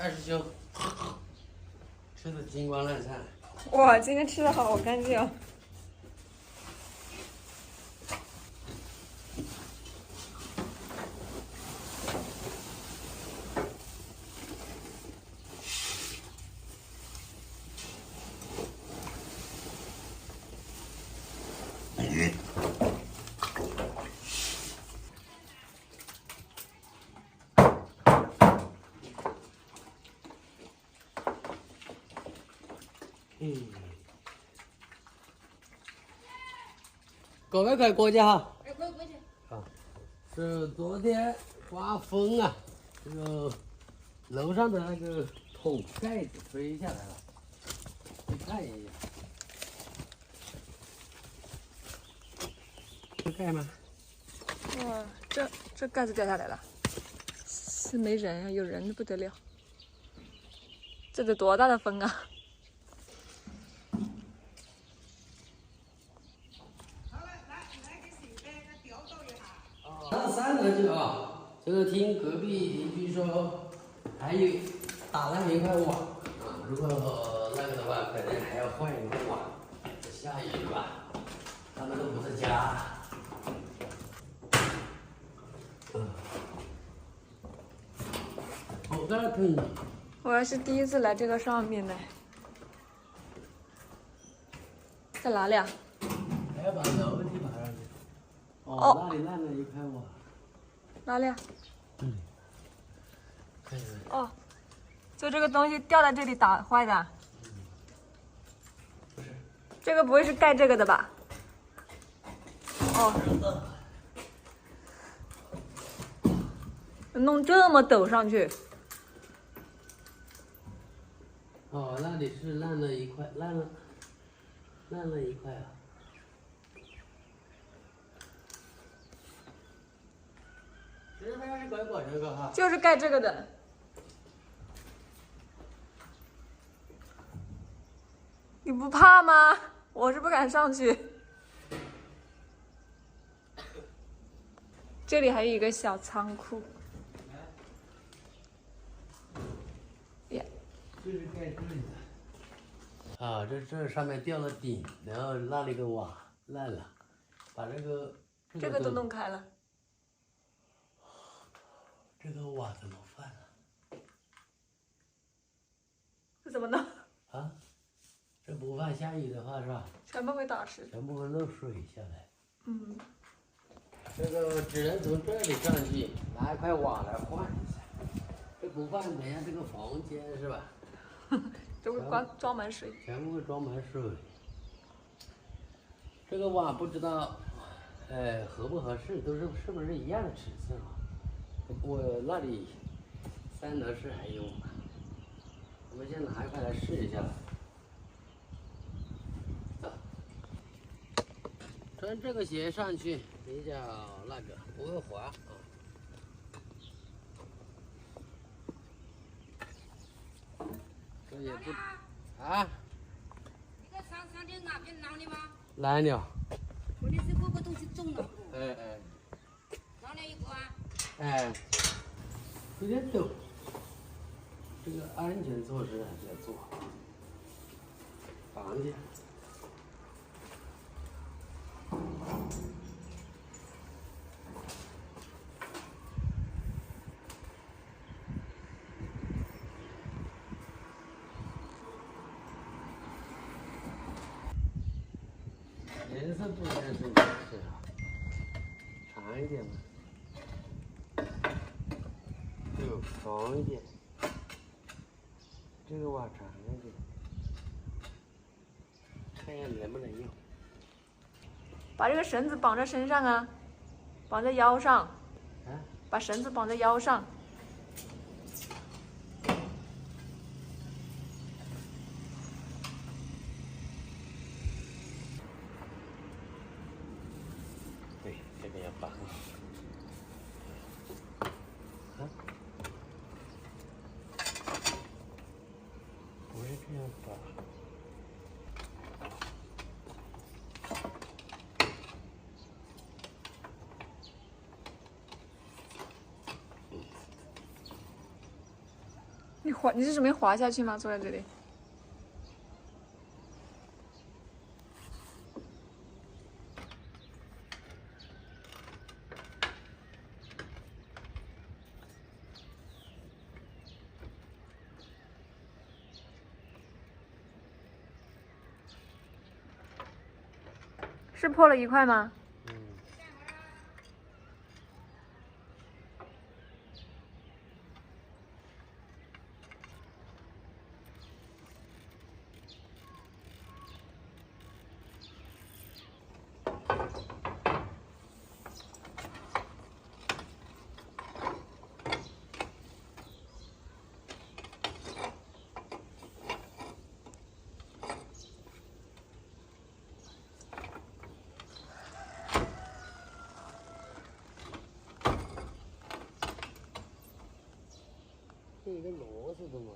29，吃的金光烂灿。哇，今天吃的好干净。各位快过去哈！哎，快过去！啊，是昨天刮风啊，这个楼上的那个桶盖子吹下来了，去看一眼。是盖吗？哇，这盖子掉下来了，是没人啊，有人的不得了。这得多大的风啊！上3楼去啊！这个听隔壁邻居说，还有打烂一块瓦啊，如果那个的话，可能还要换一块瓦。下雨吧，他们都不在家。好大坑！我还是第一次来这个上面呢。在哪里啊？还要把楼梯爬上去。哦，那里烂了一块瓦。哪里啊？这里。看一下。哦，就这个东西掉在这里打坏的。不是。这个不会是盖这个的吧？哦。弄这么陡上去。哦，那里是烂了一块，烂了一块啊。这边拐拐这个哈。就是盖这个的。你不怕吗？我是不敢上去。这里还有一个小仓库。呀，就是盖这里的。啊，这上面掉了顶，然后那里个瓦烂了，把这个都弄开了。这个瓦怎么办啊？这怎么弄？啊，这不怕下雨的话是吧？全部会打湿。全部会漏水下来。嗯。这个只能从这里上去拿一块瓦来换一下。这不换，等下这个房间是吧？就会装满水。全部会装满水。这个瓦不知道，合不合适，是不是一样的尺寸啊？我那里3楼是还有瓦，我们先拿一块来试一下。走，穿这个鞋上去比较那个不会滑啊。这也不啊。你在上的那边捞的吗？来了。问题是各个东西重了。捞了一个啊。有点陡，这个安全措施还是要做好，绑起来。颜色不应该是颜色啊，长一点嘛，长一点，这个瓦长一点，看一下能不能用。把这个绳子绑在身上啊，绑在腰上。啊？把绳子绑在腰上。对，这个要绑。啊？不是这样绑。你是准备滑下去吗？坐在这里？是破了一块吗？这一个螺丝的嘛。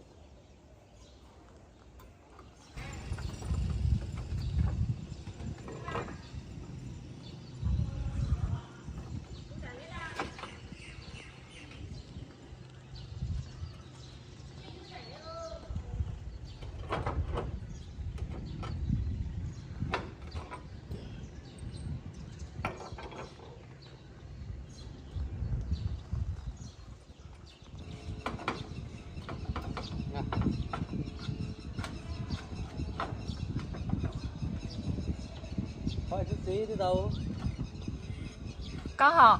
还是追得到哦。刚好，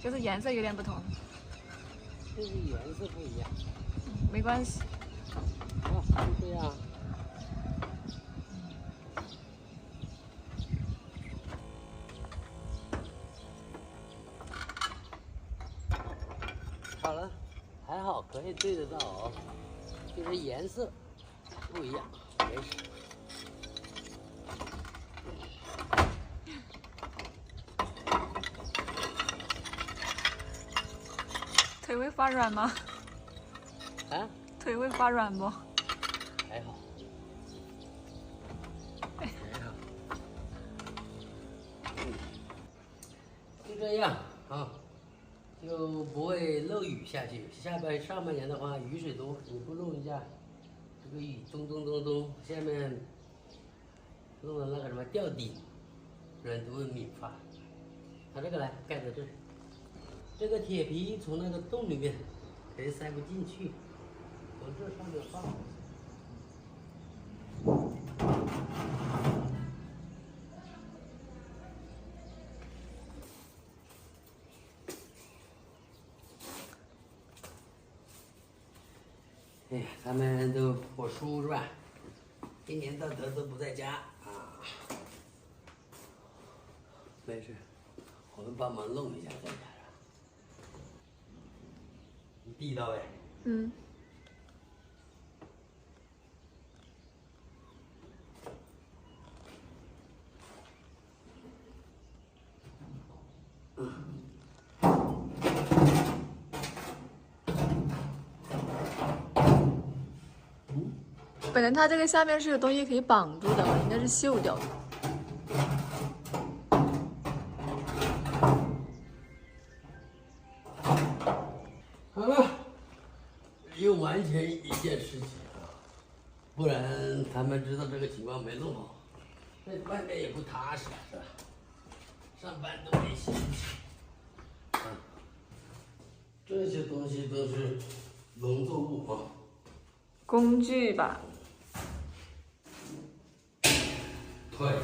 就是颜色有点不同，就是颜色不一样。没关系。就这样。好了，还好可以对得到哦，就是颜色不一样，没事。腿会发软吗？啊？腿会发软不？还好。还好。就这样啊，就不会漏雨下去。上半年的话，雨水多，你不弄一下，这个雨咚咚咚咚，下面弄的那个什么吊顶，人都会敏发。它这个来盖在这儿，这个铁皮从那个洞里面可以塞不进去，从这上面放。哎呀，他们都读书是吧？一年到头都不在家啊。没事，我们帮忙弄一下在家。地道哎。嗯。本来它这个下面是有东西可以绑住的，应该是锈掉的。好了，又完成一件事情啊，不然他们知道这个情况没弄好，在外面也不踏实，是吧？上班都没心情。啊，这些东西都是农作物啊。工具吧。对。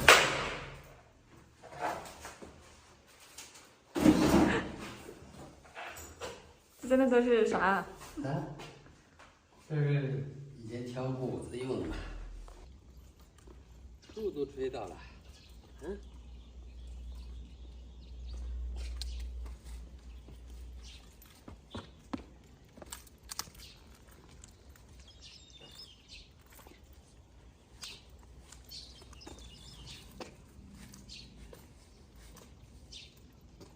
这真的都是啥？啊？这是以前挑谷子用的嘛。树都吹倒了。嗯。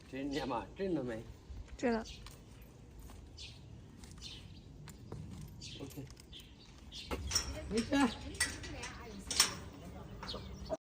真的吗？震了没？震了。OK。没事。